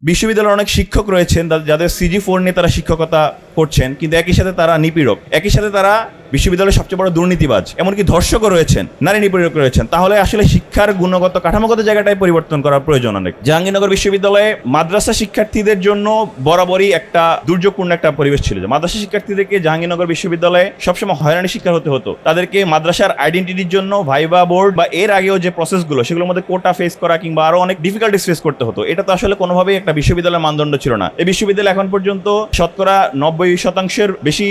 বিশ্ববিদ্যালয়ে অনেক শিক্ষক রয়েছেন যাদের CG4 নিয়ে তারা শিক্ষকতা করছেন, কিন্তু একই সাথে তারা নিপীড়ক, একই সাথে তারা বিশ্ববিদ্যালয়ের সবচেয়ে বড় দুর্নীতিবাজ, এমনকি ধর্ষকও রয়েছেন, নারী নিপীড়ক রয়েছেন। তাহলে আসলে শিক্ষার গুণগত কাঠামোগত জায়গাটাই পরিবর্তন করার প্রয়োজন অনেক। জাহাঙ্গীরনগর বিশ্ববিদ্যালয়ে মাদ্রাসা শিক্ষার্থীদের জন্য বরাবরই একটা দুর্যোগপূর্ণ একটা পরিবেশ ছিল। মাদ্রাসা শিক্ষার্থীদেরকে জাহাঙ্গীরনগর বিশ্ববিদ্যালয়ে সবসময় হয়রানি শিক্ষার হতে হতো। তাদেরকে মাদ্রাসার আইডেন্টিটির জন্য ভাইবা বোর্ড বা এর আগেও যে প্রসেসগুলো সেগুলোর মধ্যে কোটা ফেস করা কিংবা আরো অনেক ডিফিকাল্টিস ফেস করতে হতো। এটা তো আসলে কোনোভাবেই একটা বিশ্ববিদ্যালয়ের মানদণ্ড ছিল না। এই বিশ্ববিদ্যালয় এখন পর্যন্ত শতকরা 90% বেশি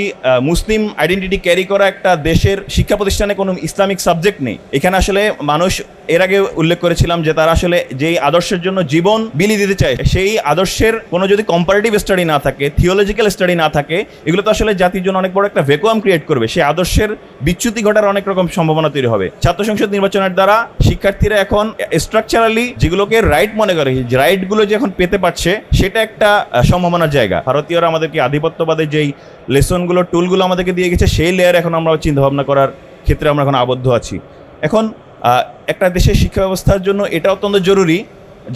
মুসলিম আইডেন্টিটি ক্যারি করা একটা দেশের শিক্ষা প্রতিষ্ঠানে কোনো ইসলামিক সাবজেক্ট নেই। এখানে আসলে মানুষ, এর আগে উল্লেখ করেছিলাম যে তারা আসলে যেই আদর্শের জন্য জীবন বিলি দিতে চায়, সেই আদর্শের কোনো যদি কম্পারেটিভ স্টাডি না থাকে, থিওলজিক্যাল স্টাডি না থাকে, এগুলো তো আসলে জাতির জন্য অনেক বড় একটা ভ্যাকুয়াম ক্রিয়েট করবে। সেই আদর্শের বিচ্যুতি ঘটার অনেক রকম সম্ভাবনা তৈরি হবে। ছাত্র সংসদ নির্বাচনের দ্বারা শিক্ষার্থীরা এখন স্ট্রাকচারালি যেগুলোকে রাইট মনে করে, রাইটগুলো যে এখন পেতে পারছে, সেটা একটা সম্ভাবনার জায়গা। ভারতীয়রা আমাদেরকে আধিপত্যবাদের যেই লেসনগুলো, টুলগুলো আমাদেরকে দিয়ে গেছে, সেই লেয়ার এখন আমরা চিন্তা ভাবনা করার ক্ষেত্রে আমরা এখন আবদ্ধ আছি। এখন একটা দেশের শিক্ষা ব্যবস্থার জন্য এটা অত্যন্ত জরুরি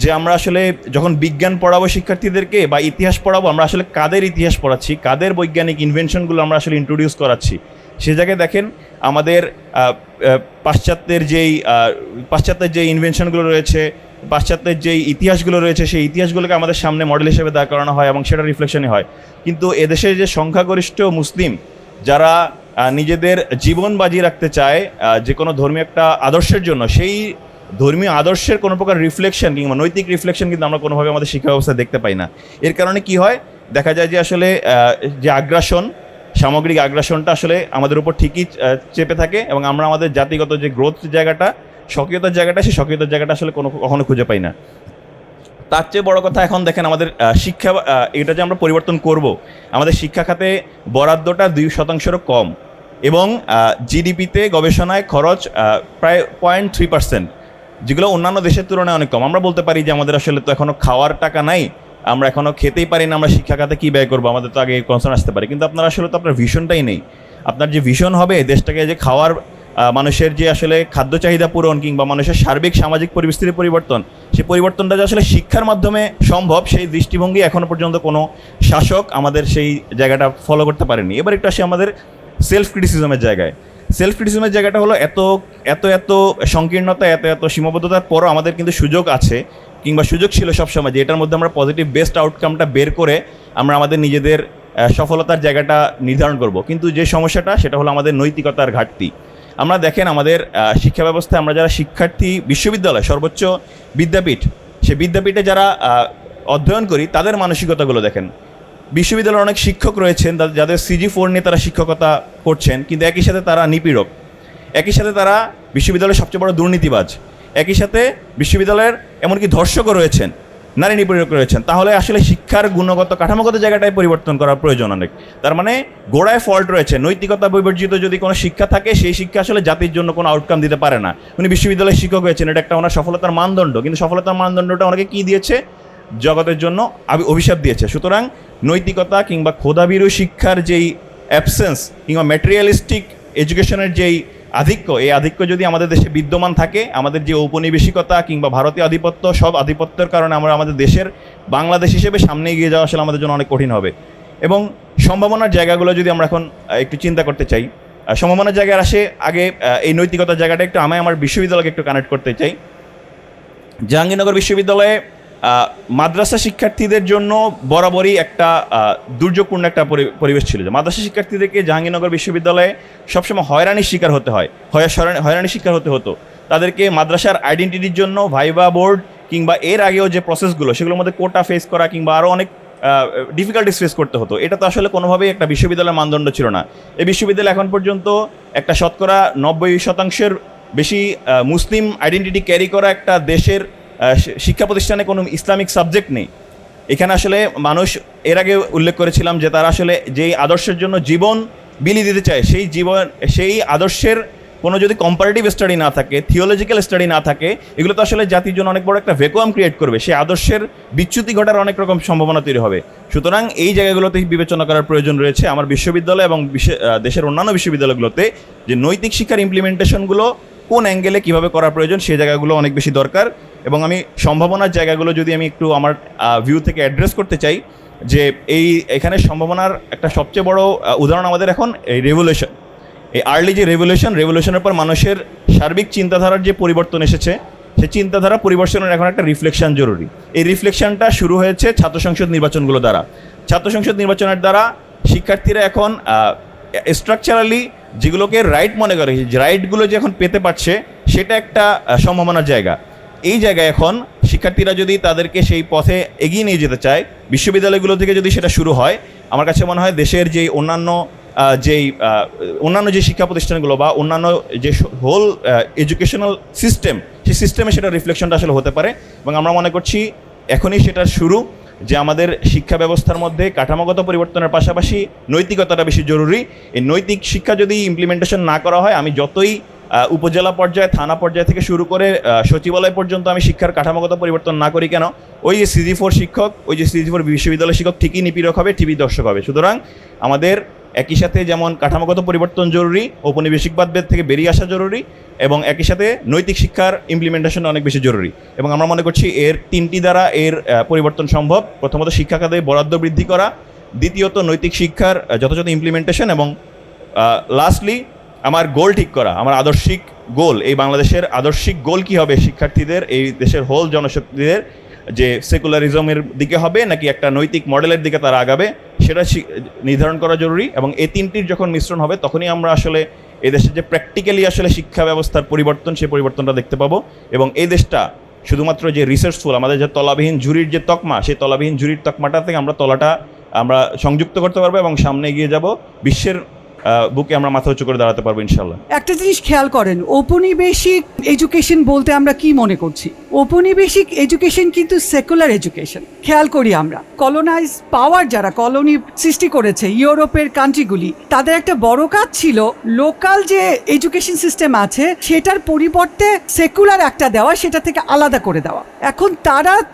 যে আমরা আসলে যখন বিজ্ঞান পড়াবো শিক্ষার্থীদেরকে বা ইতিহাস পড়াবো, আমরা আসলে কাদের ইতিহাস পড়াচ্ছি, কাদের বৈজ্ঞানিক ইনভেনশনগুলো আমরা আসলে ইন্ট্রোডিউস করাচ্ছি। সে জায়গায় দেখেন আমাদের পাশ্চাত্যের যেই ইনভেনশনগুলো রয়েছে, পাশ্চাত্যের যেই ইতিহাসগুলো রয়েছে, সেই ইতিহাসগুলোকে আমাদের সামনে মডেল হিসেবে দাঁড় করানো হয় এবং সেটা রিফ্লেকশনই হয়। কিন্তু এদেশের যে সংখ্যাগরিষ্ঠ মুসলিম যারা নিজেদের জীবন বাজি রাখতে চায় যে কোনো ধর্মীয় একটা আদর্শের জন্য, সেই ধর্মীয় আদর্শের কোনো প্রকার রিফ্লেকশন কিংবা নৈতিক রিফ্লেকশন কিন্তু আমরা কোনোভাবে আমাদের শিক্ষা ব্যবস্থায় দেখতে পাই না। এর কারণে কি হয়, দেখা যায় যে আসলে যে আগ্রাসন, সামগ্রিক আগ্রাসনটা আসলে আমাদের উপর ঠিকই চেপে থাকে এবং আমরা আমাদের জাতিগত যে গ্রোথ জায়গাটা, স্বকীয়তার জায়গাটা, সেই স্বকীয়তার জায়গাটা আসলে কখনো খুঁজে পাই না। তার চেয়ে বড় কথা, এখন দেখেন আমাদের শিক্ষা, এটা যে আমরা পরিবর্তন করব, আমাদের শিক্ষা খাতে বরাদ্দটা 2%-এরও কম এবং জিডিপিতে গবেষণায় খরচ প্রায় 0.3%, যেগুলো অন্যান্য দেশের তুলনায় অনেক কম। আমরা বলতে পারি যে আমাদের আসলে তো এখনও খাওয়ার টাকা নাই, আমরা এখনও খেতেই পারি না, আমরা শিক্ষা খাতে কী ব্যয় করবো, আমাদের তো আগে কনসার্ন আসতে পারে। কিন্তু আপনার আসলে তো আপনার ভিশনটাই নেই। আপনার যে ভিশন হবে দেশটাকে যে খাওয়ার, মানুষের যে আসলে খাদ্য চাহিদা পূরণ কিংবা মানুষের সার্বিক সামাজিক পরিস্থিতির পরিবর্তন, সেই পরিবর্তনটা যে আসলে শিক্ষার মাধ্যমে সম্ভব, সেই দৃষ্টিভঙ্গি এখনও পর্যন্ত কোনো শাসক আমাদের সেই জায়গাটা ফলো করতে পারেনি। এবার একটু আসি আমাদের সেলফ ক্রিটিসিজমের জায়গায়। সেলফ ক্রিটিসিজমের জায়গাটা হলো এত সংকীর্ণতা, এত সীমাবদ্ধতার পরও আমাদের কিন্তু সুযোগ আছে কিংবা সুযোগ ছিল সবসময় যে এটার মধ্যে আমরা পজিটিভ বেস্ট আউটকামটা বের করে আমরা আমাদের নিজেদের সফলতার জায়গাটা নির্ধারণ করব। কিন্তু যে সমস্যাটা, সেটা হলো আমাদের নৈতিকতার ঘাটতি। আমরা দেখেন আমাদের শিক্ষা ব্যবস্থায় আমরা যারা শিক্ষার্থী, বিশ্ববিদ্যালয় সর্বোচ্চ বিদ্যাপীঠ, সে বিদ্যাপীঠে যারা অধ্যয়ন করি, তাদের মানসিকতাগুলো দেখেন। বিশ্ববিদ্যালয়ের অনেক শিক্ষক রয়েছেন যাদের CG4 নিয়ে তারা শিক্ষকতা করছেন, কিন্তু একই সাথে তারা নিপীড়ক, একই সাথে তারা বিশ্ববিদ্যালয়ের সবচেয়ে বড় দুর্নীতিবাজ, একই সাথে বিশ্ববিদ্যালয়ের এমনকি ধর্ষকও রয়েছেন, নারী নিপীড়ক রয়েছেন। তাহলে আসলে শিক্ষার গুণগত কাঠামোগত জায়গাটাই পরিবর্তন করার প্রয়োজন অনেক। তার মানে গোড়ায় ফল্ট রয়েছে। নৈতিকতা বিবর্জিত যদি কোনো শিক্ষা থাকে, সেই শিক্ষা আসলে জাতির জন্য কোনো আউটকাম দিতে পারে না। উনি বিশ্ববিদ্যালয়ের শিক্ষক হয়েছেন, এটা একটা ওনার সফলতার মানদণ্ড, কিন্তু সফলতার মানদণ্ডটা ওনাকে কী দিয়েছে? জগতের জন্য অভিশাপ দিয়েছে। সুতরাং নৈতিকতা কিংবা খোদাভীরু শিক্ষার যেই অ্যাবসেন্স কিংবা ম্যাটেরিয়ালিস্টিক এডুকেশনের যেই আধিক্য, এই আধিক্য যদি আমাদের দেশে বিদ্যমান থাকে, আমাদের যে ঔপনিবেশিকতা কিংবা ভারতীয় আধিপত্য, সব আধিপত্যের কারণে আমরা আমাদের দেশের বাংলাদেশ হিসেবে সামনে এগিয়ে যাওয়া আসলে আমাদের জন্য অনেক কঠিন হবে। এবং সম্ভাবনার জায়গাগুলো যদি আমরা এখন একটু চিন্তা করতে চাই, সম্ভাবনার জায়গায় আসে আগে এই নৈতিকতার জায়গাটা একটু আমার বিশ্ববিদ্যালয়কে একটু কানেক্ট করতে চাই। জাহাঙ্গীরনগর বিশ্ববিদ্যালয়ে মাদ্রাসা শিক্ষার্থীদের জন্য বরাবরই একটা দুর্যোগপূর্ণ একটা পরিবেশ ছিল। মাদ্রাসা শিক্ষার্থীদেরকে জাহাঙ্গীরনগর বিশ্ববিদ্যালয়ে সবসময় হয়রানির শিকার হতে হতো। তাদেরকে মাদ্রাসার আইডেন্টিটির জন্য ভাইবা বোর্ড কিংবা এর আগেও যে প্রসেসগুলো, সেগুলোর মধ্যে কোটা ফেস করা কিংবা আরও অনেক ডিফিকাল্টিস ফেস করতে হতো। এটা তো আসলে কোনোভাবেই একটা বিশ্ববিদ্যালয়ের মানদণ্ড ছিল না। এই বিশ্ববিদ্যালয় এখন পর্যন্ত একটা শতকরা 90%-এর বেশি মুসলিম আইডেন্টিটি ক্যারি করা একটা দেশের শিক্ষা প্রতিষ্ঠানে কোনো ইসলামিক সাবজেক্ট নেই। এখানে আসলে মানুষ, এর আগে উল্লেখ করেছিলাম যে তারা আসলে যেই আদর্শের জন্য জীবন বিলি দিতে চায়, সেই আদর্শের কোনো যদি কম্পারেটিভ স্টাডি না থাকে, থিওলজিক্যাল স্টাডি না থাকে, এগুলো তো আসলে জাতির জন্য অনেক বড় একটা ভ্যাকুয়াম ক্রিয়েট করবে। সেই আদর্শের বিচ্যুতি ঘটার অনেক রকম সম্ভাবনা তৈরি হবে। সুতরাং এই জায়গাগুলোতে বিবেচনা করার প্রয়োজন রয়েছে আমার বিশ্ববিদ্যালয় এবং দেশের অন্যান্য বিশ্ববিদ্যালয়গুলোতে, যে নৈতিক শিক্ষার ইমপ্লিমেন্টেশনগুলো কোন অ্যাঙ্গেলে কীভাবে করা প্রয়োজন সেই জায়গাগুলো অনেক বেশি দরকার। এবং আমি সম্ভাবনার জায়গাগুলো যদি আমি একটু আমার ভিউ থেকে অ্যাড্রেস করতে চাই, যে এখানে সম্ভাবনার একটা সবচেয়ে বড় উদাহরণ আমাদের এখন এই রেভলিউশন, এই আর্লি যে রেভলিউশনের পর মানুষের সার্বিক চিন্তাধারার যে পরিবর্তন এসেছে, সেই চিন্তাধারা পরিবর্তনের এখন একটা রিফ্লেকশন জরুরি। এই রিফ্লেকশনটা শুরু হয়েছে ছাত্র সংসদ নির্বাচনগুলো দ্বারা। ছাত্র সংসদ নির্বাচনের দ্বারা শিক্ষার্থীরা এখন স্ট্রাকচারালি যেগুলোকে রাইট মনে করে, রাইটগুলো যে এখন পেতে পারছে, সেটা একটা সম্ভাবনার জায়গা। এই জায়গায় এখন শিক্ষার্থীরা যদি তাদেরকে সেই পথে এগিয়ে নিয়ে যেতে চায়, বিশ্ববিদ্যালয়গুলো থেকে যদি সেটা শুরু হয়, আমার কাছে মনে হয় দেশের যে অন্যান্য যে শিক্ষা প্রতিষ্ঠানগুলো বা অন্যান্য যে হোল এডুকেশনাল সিস্টেম, সেই সিস্টেমে সেটা রিফ্লেকশনটা আসলে হতে পারে। এবং আমরা মনে করছি এখনই সেটার শুরু, যে আমাদের শিক্ষা ব্যবস্থার মধ্যে কাঠামোগত পরিবর্তনের পাশাপাশি নৈতিকতাটা বেশি জরুরি। এই নৈতিক শিক্ষা যদি ইমপ্লিমেন্টেশন না করা হয়, আমি যতই উপজেলা পর্যায়ে, থানা পর্যায় থেকে শুরু করে সচিবালয় পর্যন্ত আমি শিক্ষার কাঠামোগত পরিবর্তন না করি কেন, ওই যে CG4 শিক্ষক, ওই যে CG4 বিশ্ববিদ্যালয় শিক্ষক ঠিকই নিপীড়ক হবে, টিভি দর্শক হবে। সুতরাং আমাদের একই সাথে যেমন কাঠামোগত পরিবর্তন জরুরি, ঔপনিবেশিকবাদ থেকে বেরিয়ে আসা জরুরি, এবং একই সাথে নৈতিক শিক্ষার ইমপ্লিমেন্টেশন অনেক বেশি জরুরি। এবং আমরা মনে করছি এর তিনটি দ্বারা এর পরিবর্তন সম্ভব। প্রথমত শিক্ষা খাতে বরাদ্দ বৃদ্ধি করা, দ্বিতীয়ত নৈতিক শিক্ষার যথাযথ ইমপ্লিমেন্টেশন, এবং লাস্টলি আমার গোল ঠিক করা, আমার আদর্শিক গোল, এই বাংলাদেশের আদর্শিক গোল কী হবে শিক্ষার্থীদের, এই দেশের হোল জনশক্তিদের, যে সেকুলারিজমের দিকে হবে নাকি একটা নৈতিক মডেলের দিকে তারা আগাবে, সেটা নির্ধারণ করা জরুরি। এবং এই তিনটির যখন মিশ্রণ হবে, তখনই আমরা আসলে এই দেশের যে প্র্যাকটিক্যালি আসলে শিক্ষা ব্যবস্থার পরিবর্তন, সেই পরিবর্তনটা দেখতে পাবো। এবং এই দেশটা শুধুমাত্র যে রিসার্চফুল, আমাদের যে তলাবিহীন ঝুড়ির যে তকমা, সেই তলাবিহীন ঝুড়ির তকমাটা থেকে তলাটা আমরা সংযুক্ত করতে পারবো এবং সামনে এগিয়ে যাব, বিশ্বের বুকে আমরা মাথা উঁচু করে দাঁড়াতে পারবো ইনশাল্লাহ। একটা জিনিস খেয়াল করেন, ঔপনিবেশিক এডুকেশন বলতে আমরা কি মনে করছি? ঔপনিবেশিক এডুকেশন কিন্তু সেকুলার এডুকেশন। খেয়াল করি আমরা, কলোনাইজ পাওয়ার যারা কলোনি সৃষ্টি করেছে ইউরোপের কান্ট্রিগুলি, তাদের একটা বড় কাজ ছিল লোকাল যে এডুকেশন সিস্টেম আছে সেটার পরিবর্তে সেকুলার একটা দেওয়া, সেটা থেকে আলাদা করে দেওয়া। এখন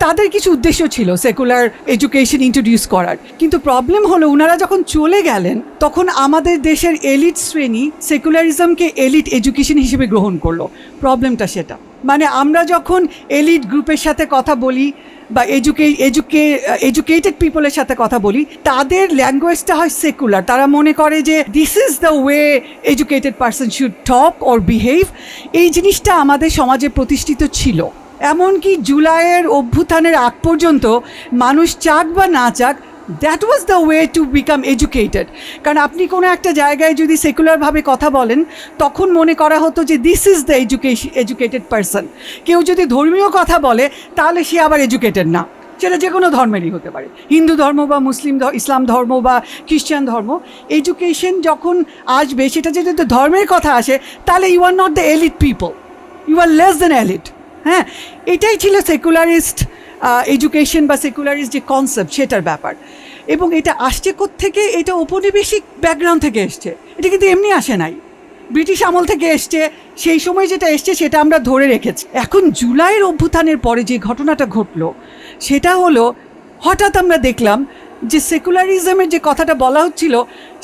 তাদের কিছু উদ্দেশ্য ছিল সেকুলার এডুকেশন ইন্ট্রোডিউস করার, কিন্তু প্রবলেম হলো ওনারা যখন চলে গেলেন, তখন আমাদের দেশের এলিট শ্রেণী সেকুলারিজমকে এলিট এডুকেশন হিসেবে গ্রহণ করলো। প্রবলেমটা সেটা, মানে আমরা যখন এলিট গ্রুপের সাথে কথা বলি বা এডুকেটেড পিপলের সাথে কথা বলি, তাদের ল্যাঙ্গুয়েজটা হয় সেকুলার। তারা মনে করে যে this is the way educated person should talk or behave. এই জিনিসটা আমাদের সমাজে প্রতিষ্ঠিত ছিল। এমনকি জুলাইয়ের অভ্যুত্থানের আগ পর্যন্ত মানুষ চাক বা না চাক, that was the way to become educated. কারণ আপনি কোনো একটা জায়গায় যদি সেকুলারভাবে কথা বলেন, তখন মনে করা হতো যে this is the educated person. কেউ যদি ধর্মীয় কথা বলে, তাহলে সে আবার এডুকেটেড না। সেটা যে কোনো ধর্মেরই হতে পারে, হিন্দু ধর্ম বা ইসলাম ধর্ম বা খ্রিস্টান ধর্ম। এডুকেশন যখন আসবে, সেটা যদি ধর্মের কথা আসে, তাহলে you are not the elite people, you are less than elite. হ্যাঁ, এটাই ছিল সেকুলারিস্ট এডুকেশন বা সেকুলারিস্ট যে কনসেপ্ট, সেটার ব্যাপার। এবং এটা আসছে কোত্থেকে? এটা ঔপনিবেশিক ব্যাকগ্রাউন্ড থেকে এসছে। এটা কিন্তু এমনি আসে নাই, ব্রিটিশ আমল থেকে এসছে। সেই সময় যেটা এসছে সেটা আমরা ধরে রেখেছি। এখন জুলাইয়ের অভ্যুত্থানের পরে যে ঘটনাটা ঘটলো, সেটা হলো হঠাৎ আমরা দেখলাম যে সেকুলারিজমের যে কথাটা বলা হচ্ছিল,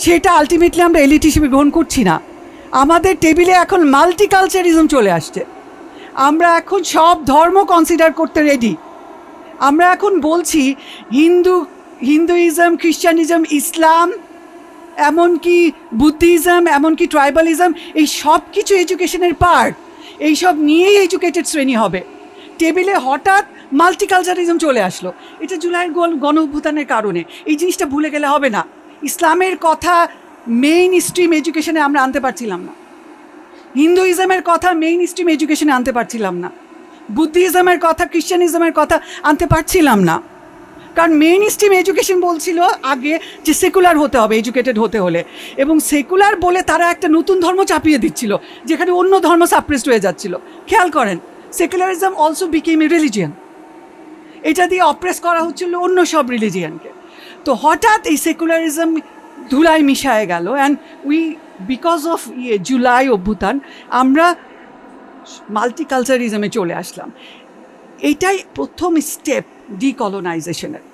সেটা আলটিমেটলি আমরা এলিট হিসেবে গ্রহণ করছি না। আমাদের টেবিলে এখন মাল্টিকালচারিজম চলে আসছে। আমরা এখন সব ধর্ম কনসিডার করতে রেডি। আমরা এখন বলছি হিন্দুইজম, খ্রিস্টানিজম, ইসলাম, এমনকি বুদ্ধিজম, এমনকি ট্রাইবালিজম, এই সব কিছু এডুকেশনের পার্ট। এইসব নিয়েই এডুকেটেড শ্রেণী হবে। টেবিলে হঠাৎ মাল্টিকালচারিজম চলে আসলো। এটা জুলাইয়ের গণ অভ্যুত্থানের কারণে। এই জিনিসটা ভুলে গেলে হবে না। ইসলামের কথা মেইন স্ট্রিম এডুকেশনে আমরা আনতে পারছিলাম না, হিন্দুইজমের কথা মেইন স্ট্রিম এডুকেশনে আনতে পারছিলাম না, বুদ্ধিজমের কথা, খ্রিস্টানিজমের কথা আনতে পারছিলাম না। কারণ মেইন স্ট্রিম এডুকেশন বলছিল আগে যে সেকুলার হতে হবে এডুকেটেড হতে হলে, এবং সেকুলার বলে তারা একটা নতুন ধর্ম চাপিয়ে দিচ্ছিল, যেখানে অন্য ধর্ম সাপ্রেসড হয়ে যাচ্ছিল। খেয়াল করেন, সেকুলারিজম অলসো বিকেম এ রিলিজিয়ান। এটা দিয়ে অপ্রেস করা হচ্ছিল অন্য সব রিলিজিয়ানকে। তো হঠাৎ এই সেকুলারিজম ধুলায় মিশায় গেল, অ্যান্ড বিকজ অফ জুলাই অভ্যুত্থান আমরা মাল্টিকালচারিজমে চলে আসলাম। এটাই প্রথম স্টেপ ডিকলোনাইজেশনের,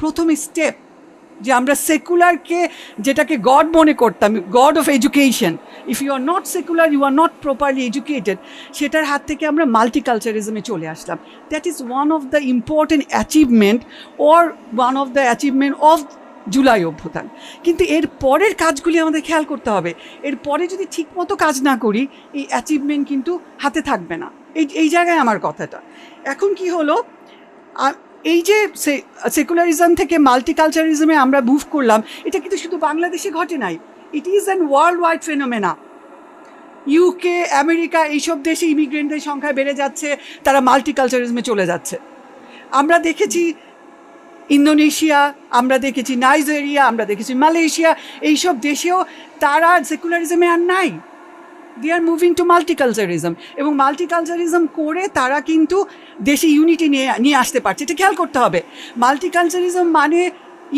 প্রথম স্টেপ। যে আমরা সেকুলারকে যেটাকে গড মনে করতাম, god of education, if you are not secular you are not properly educated, সেটার হাত থেকে আমরা মাল্টিকালচারিজমে চলে আসলাম। That is one of the important achievement or one of the achievement of July অভ্যুত্থান। কিন্তু এর পরের কাজগুলি আমাদের খেয়াল করতে হবে। এর পরে যদি ঠিকমতো কাজ না করি এই অ্যাচিভমেন্ট কিন্তু হাতে থাকবে না। এই জায়গায় আমার কথাটা। এখন কি হলো, এই যে সেকুলারিজম থেকে মাল্টিকালচারিজমে আমরা মুভ করলাম, এটা কিন্তু শুধু বাংলাদেশে ঘটে নাই, it is an world wide phenomena. UK, America, এইসব দেশে ইমিগ্রেন্টদের সংখ্যা বেড়ে যাচ্ছে, তারা মাল্টিকালচারিজমে চলে যাচ্ছে। আমরা দেখেছি ইন্দোনেশিয়া, আমরা দেখেছি নাইজেরিয়া, আমরা দেখেছি মালয়েশিয়া, এইসব দেশেও তারা সেকুলারিজমে আর নাই, দে আর মুভিং টু মাল্টিকালচারিজম। এবং মাল্টিকালচারিজম করে তারা কিন্তু দেশে ইউনিটি নিয়ে আসতে পারছে। এটা খেয়াল করতে হবে। মাল্টিকালচারিজম মানে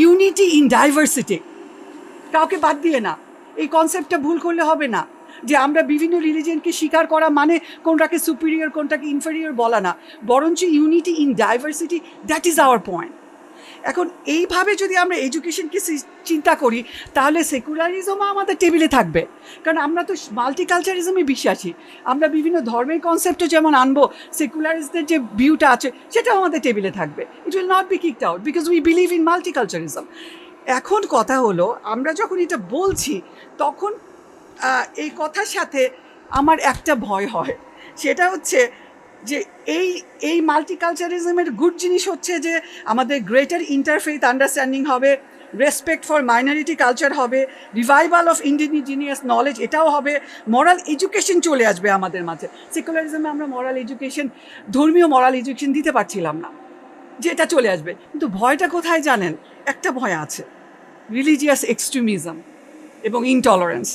ইউনিটি ইন ডাইভার্সিটি, কাউকে বাদ দিয়ে না। এই কনসেপ্টটা ভুল করলে হবে না যে আমরা বিভিন্ন রিলিজিয়নকে স্বীকার করা মানে কোনটাকে সুপিরিয়র কোনটাকে ইনফেরিয়র বলা না, বরঞ্চ unity in diversity, that is our point. এখন এইভাবে যদি আমরা এডুকেশনকে চিন্তা করি তাহলে সেকুলারিজমও আমাদের টেবিলে থাকবে, কারণ আমরা তো মাল্টিকালচারিজমে বিশ্বাসী। আমরা বিভিন্ন ধর্মের কনসেপ্টও যেমন আনবো, সেকুলারিস্টদের যে ভিউটা আছে সেটাও আমাদের টেবিলে থাকবে। It will not be kicked out because we believe in multiculturalism. এখন কথা হলো, আমরা যখন এটা বলছি তখন এই কথার সাথে আমার একটা ভয় হয়, সেটা হচ্ছে যে এই মাল্টিকালচারিজমের গুড জিনিস হচ্ছে যে আমাদের গ্রেটার ইন্টারফেথ আন্ডারস্ট্যান্ডিং হবে, রেসপেক্ট ফর মাইনরিটি কালচার হবে, রিভাইভাল অফ ইন্ডিজিনিয়াস নলেজ এটাও হবে, মরাল এডুকেশন চলে আসবে আমাদের মাঝে। সেকুলারিজমে আমরা মরাল এডুকেশন, ধর্মীয় মরাল এডুকেশন দিতে পারছিলাম না, যে এটা চলে আসবে। কিন্তু ভয়টা কোথায় জানেন? একটা ভয় আছে, রিলিজিয়াস এক্সট্রিমিজম এবং ইনটলারেন্স।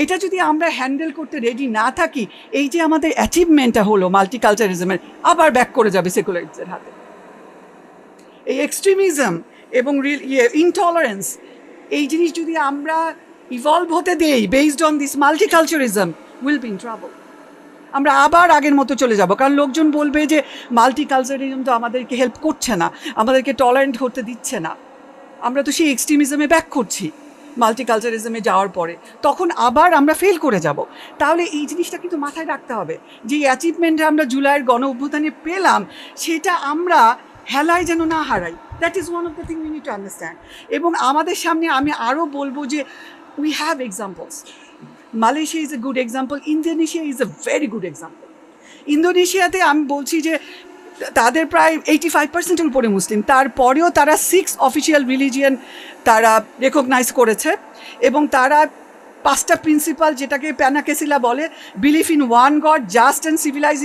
এটা যদি আমরা হ্যান্ডেল করতে রেডি না থাকি, এই যে আমাদের অ্যাচিভমেন্টটা হলো মাল্টিকালচারিজমের, আবার ব্যাক করে যাবে সেকুলারিস্টদের হাতে। এই এক্সট্রিমিজম এবং ইনটলারেন্স, এই জিনিস যদি আমরা ইভলভ হতে দেই based on this মাল্টিকালচারিজম, will be in trouble. আমরা আবার আগের মতো চলে যাব, কারণ লোকজন বলবে যে মাল্টিকালচারিজম তো আমাদেরকে হেল্প করছে না, আমাদেরকে টলারেন্ট হতে দিচ্ছে না। আমরা তো সেই এক্সট্রিমিজমে ব্যাক করছি মাল্টিকালচারিজমে যাওয়ার পরে, তখন আবার আমরা ফেল করে যাব। তাহলে এই জিনিসটা কিন্তু মাথায় রাখতে হবে যে অ্যাচিভমেন্ট আমরা জুলাইয়ের গণ অভ্যুত্থানে পেলাম, সেটা আমরা হেলায় যেন না হারাই। That is one of the thing we need to understand. এবং আমাদের সামনে আমি আরও বলবো যে we have examples. Malaysia is a good example, Indonesia is a very good example. ইন্দোনেশিয়াতে আমি বলছি যে তাদের প্রায় 85%-এর উপরে মুসলিম, তারপরেও তারা 6 অফিসিয়াল রিলিজিয়ন তারা রেকগনাইজ করেছে, এবং তারা 5টা প্রিন্সিপাল, যেটাকে প্যানাকেসিলা বলে, believe in one god, just and civilize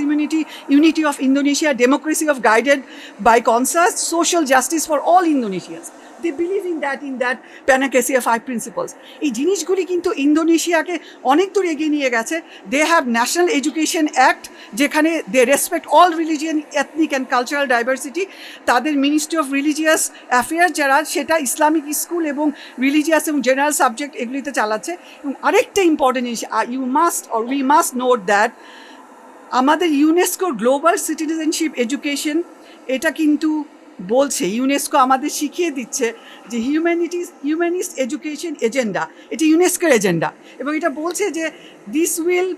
unity of Indonesia, democracy of guided by consensus, social justice for all Indonesians. They believe in that Panacea 5 principles. এই জিনিসগুলি কিন্তু ইন্দোনেশিয়াকে অনেক দূর এগিয়ে নিয়ে গেছে। They have national education act, যেখানে they respect all religion, ethnic and cultural diversity. তাদের মিনিস্ট্রি অফ রিলিজিয়াস অ্যাফেয়ার যারা, সেটা ইসলামিক স্কুল এবং রিলিজিয়াস এবং জেনারেল সাবজেক্ট এগুলিতে চালাচ্ছে। এবং আরেকটা ইম্পর্টেন্ট জিনিস, উই মাস্ট নোট দ্যাট আমাদের ইউনেস্কো গ্লোবাল সিটিজেনশিপ এডুকেশন, এটা কিন্তু বলছে, ইউনেস্কো আমাদের শিখিয়ে দিচ্ছে যে হিউম্যানিস্ট এডুকেশন এজেন্ডা, এটা ইউনেস্কোর এজেন্ডা। এবং এটা বলছে যে দিস উইল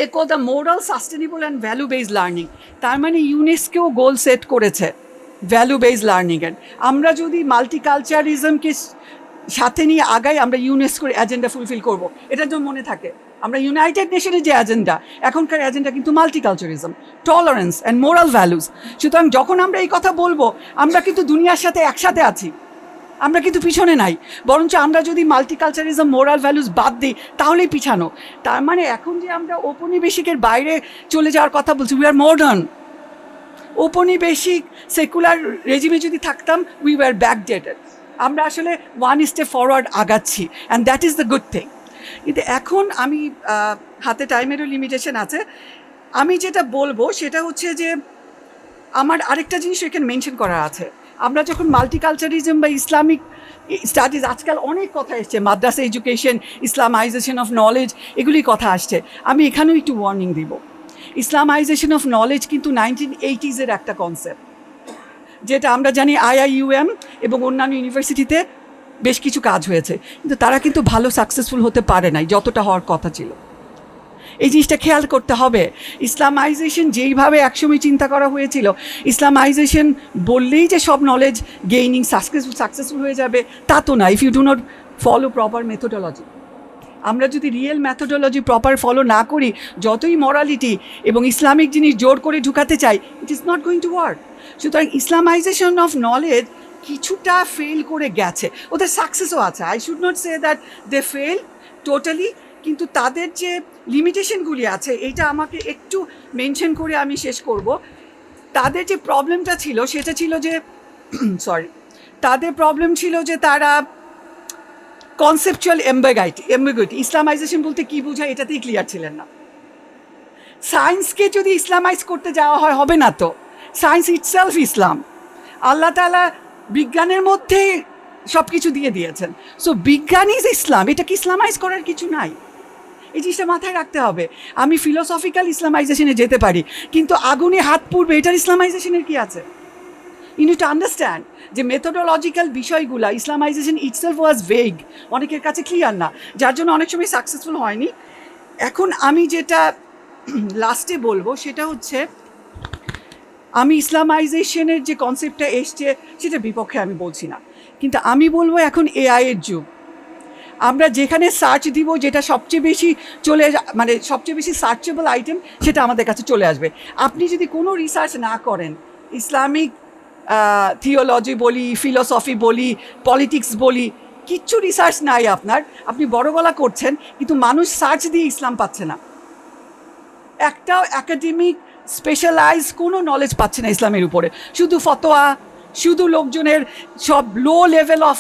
একো the moral, sustainable and value based learning. তার মানে ইউনেস্কো গোল সেট করেছে ভ্যালু বেসড লার্নিংয়ের। আমরা যদি মাল্টিকালচারিজমকে সাথে নিয়ে আগাই, আমরা ইউনেস্কোর এজেন্ডা ফুলফিল করব। এটা যেন মনে থাকে, আমরা ইউনাইটেড নেশনের যে এজেন্ডা, এখনকার এজেন্ডা কিন্তু মাল্টিকালচারিজম, টলারেন্স অ্যান্ড মোরাল ভ্যালুজ। সুতরাং যখন আমরা এই কথা বলবো, আমরা কিন্তু দুনিয়ার সাথে একসাথে আছি, আমরা কিন্তু পিছনে নাই। বরঞ্চ আমরা যদি মাল্টিকালচারিজম, মোরাল ভ্যালুজ বাদ দিই, তাহলেই পিছানো। তার মানে এখন যে আমরা ঔপনিবেশিকের বাইরে চলে যাওয়ার কথা বলছি, উই আর মডার্ন। ঔপনিবেশিক সেকুলার রেজিমে যদি থাকতাম, উই ওয়ার ব্যাকডেটেড। আমরা আসলে ওয়ান স্টেপ ফরওয়ার্ড আগাচ্ছি, and that is the good thing. কিন্তু এখন আমি হাতে টাইমেরও লিমিটেশন আছে, আমি যেটা বলবো সেটা হচ্ছে যে আমার আরেকটা জিনিস এখানে মেনশন করা আছে। আমরা যখন মাল্টিকালচারিজম বা ইসলামিক স্টাডিজ, আজকাল অনেক কথা এসছে, মাদ্রাসা এডুকেশন, ইসলামাইজেশন অফ নলেজ, এগুলি কথা আসছে। আমি এখানেও একটু ওয়ার্নিং দিব। ইসলামাইজেশন অফ নলেজ কিন্তু 1980s একটা কনসেপ্ট। যেটা আমরা জানি IIUM এবং অন্যান্য ইউনিভার্সিটিতে বেশ কিছু কাজ হয়েছে, কিন্তু তারা কিন্তু ভালো সাকসেসফুল হতে পারে নাই যতটা হওয়ার কথা ছিল। এই জিনিসটা খেয়াল করতে হবে। ইসলামাইজেশন যেইভাবে একসময় চিন্তা করা হয়েছিল, ইসলামাইজেশন বললেই যে সব নলেজ গেইনিং সাকসেসফুল হয়ে যাবে তা তো না, if you do not follow proper methodology. আমরা যদি রিয়েল মেথোডোলজি প্রপার ফলো না করি, যতই মরালিটি এবং ইসলামিক জিনিস জোর করে ঢুকাতে চাই, it is not going to work. সুতরাং ইসলামাইজেশন অফ নলেজ কিছুটা ফেল করে গেছে, ওদের সাকসেসও আছে। I should not say that they fail totally, কিন্তু তাদের যে লিমিটেশনগুলি আছে এইটা আমাকে একটু মেনশন করে আমি শেষ করব। তাদের যে প্রবলেমটা ছিল সেটা ছিল যে তাদের প্রবলেম ছিল যে তারা কনসেপচুয়াল এম্বিগুইটি, ইসলামাইজেশন বলতে কী বোঝায় এটাতেই ক্লিয়ার ছিলেন না। সায়েন্সকে যদি ইসলামাইজ করতে যাওয়া হয় হবে না তো, সায়েন্স ইটসেলফ ইসলাম। আল্লাহ তাআলা বিজ্ঞানের মধ্যে সব কিছু দিয়ে দিয়েছেন। সো বিজ্ঞান ইজ ইসলাম, এটাকে ইসলামাইজ করার কিছু নাই। এই জিনিসটা মাথায় রাখতে হবে। আমি ফিলোসফিক্যাল ইসলামাইজেশনে যেতে পারি, কিন্তু আগুনে হাত পুড়বে এটার ইসলামাইজেশনের কি আছে? ইউ নিড টু আন্ডারস্ট্যান্ড যে মেথোডোলজিক্যাল বিষয়গুলো, ইসলামাইজেশন ইটসেলফ ওয়াজ ভেগ, অনেকের কাছে ক্লিয়ার না, যার জন্য অনেক সময় সাকসেসফুল হয়নি। এখন আমি যেটা লাস্টে বলবো সেটা হচ্ছে, আমি ইসলামাইজেশনের যে কনসেপ্টটা এসছে সেটার বিপক্ষে আমি বলছি না, কিন্তু আমি বলবো এখন AI এর যুগ। আমরা যেখানে সার্চ দিব, যেটা সবচেয়ে বেশি সবচেয়ে বেশি সার্চেবল আইটেম সেটা আমাদের কাছে চলে আসবে। আপনি যদি কোনো রিসার্চ না করেন, ইসলামিক থিওলজি বলি, ফিলোসফি বলি, পলিটিক্স বলি, কিচ্ছু রিসার্চ নাই আপনার, আপনি বড় গলা করছেন, কিন্তু মানুষ সার্চ দিয়ে ইসলাম পাচ্ছে না। একটাও একাডেমিক স্পেশালাইজ কোনো নলেজ পাচ্ছে না ইসলামের উপরে, শুধু ফতোয়া, শুধু লোকজনের সব লো লেভেল অফ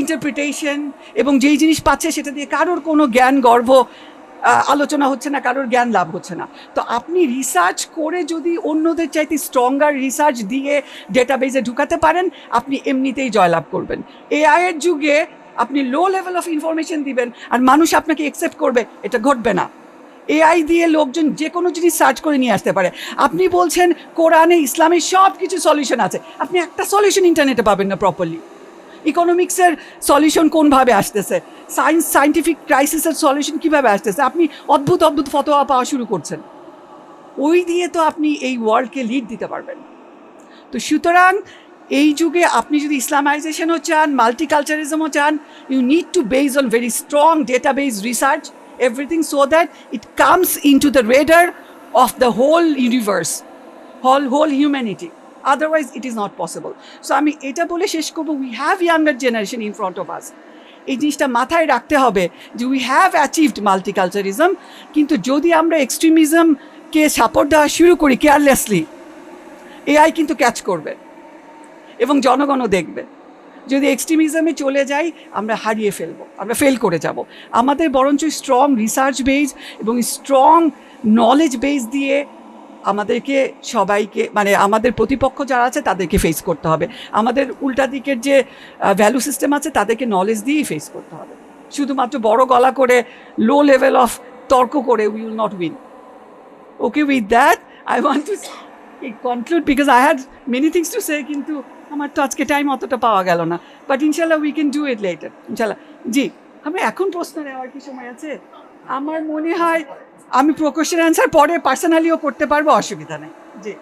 ইন্টারপ্রিটেশন, এবং যেই জিনিস পাচ্ছে সেটা দিয়ে কারোর কোনো জ্ঞান গর্ভ আলোচনা হচ্ছে না, কারোর জ্ঞান লাভ হচ্ছে না। তো আপনি রিসার্চ করে যদি অন্যদের চাইতে স্ট্রঙ্গার রিসার্চ দিয়ে ডেটাবেজে ঢুকাতে পারেন, আপনি এমনিতেই জয়লাভ করবেন। AI এর যুগে আপনি লো লেভেল অফ ইনফরমেশন দিবেন আর মানুষ আপনাকে অ্যাকসেপ্ট করবে, এটা ঘটবে না। AI দিয়ে লোকজন যে কোনো জিনিস সার্চ করে নিয়ে আসতে পারে। আপনি বলছেন কোরআনে ইসলামের সব কিছু সলিউশন আছে, আপনি একটা সলিউশন ইন্টারনেটে পাবেন না প্রপারলি। ইকোনমিক্সের সলিউশন কোনভাবে আসতেছে, সায়েন্টিফিক ক্রাইসিসের সলিউশন কীভাবে আসতেছে, আপনি অদ্ভুত অদ্ভুত ফতোয়া পাওয়া শুরু করছেন। ওই দিয়ে তো আপনি এই ওয়ার্ল্ডকে লিড দিতে পারবেন। তো সুতরাং এই যুগে আপনি যদি ইসলামাইজেশনও চান, মাল্টিকালচারিজমও চান, you need to base on very strong database research everything, so that it comes into the radar of the whole universe, whole humanity. Otherwise it is not possible. So আমি এটা বলে শেষ করব, we have younger generation in front of us. এই জিনিসটা মাথায় রাখতে হবে যে we have achieved multiculturalism, কিন্তু যদি আমরা এক্সট্রিমিজমকে সাপোর্ট দেওয়া শুরু করি কেয়ারলেসলি, AI কিন্তু ক্যাচ করবে এবং জনগণও দেখবে। যদি এক্সট্রিমিজমে চলে যাই আমরা হারিয়ে ফেলবো, আমরা ফেল করে যাব। আমাদের বরঞ্চ স্ট্রং রিসার্চ বেস এবং স্ট্রং নলেজ বেস দিয়ে আমাদেরকে সবাইকে, আমাদের প্রতিপক্ষ যারা আছে তাদেরকে ফেস করতে হবে। আমাদের উল্টা দিকের যে ভ্যালু সিস্টেম আছে তাদেরকে নলেজ দিয়েই ফেস করতে হবে। শুধুমাত্র বড় গলা করে লো লেভেল অফ তর্ক করে we will not win. Okay, with that I want to conclude because I had many things to say, কিন্তু আমার তো আজকে টাইম অতটা পাওয়া গেল না। বাট ইনশাল্লাহ we can do it later, ইনশাল্লাহ। জি, আমি এখন প্রশ্ন নেওয়ার কি সময় আছে? আমার মনে হয় আমি কোয়েশ্চেন অ্যান্সার পরে পার্সোনালিও করতে পারবো, অসুবিধা নেই। জি।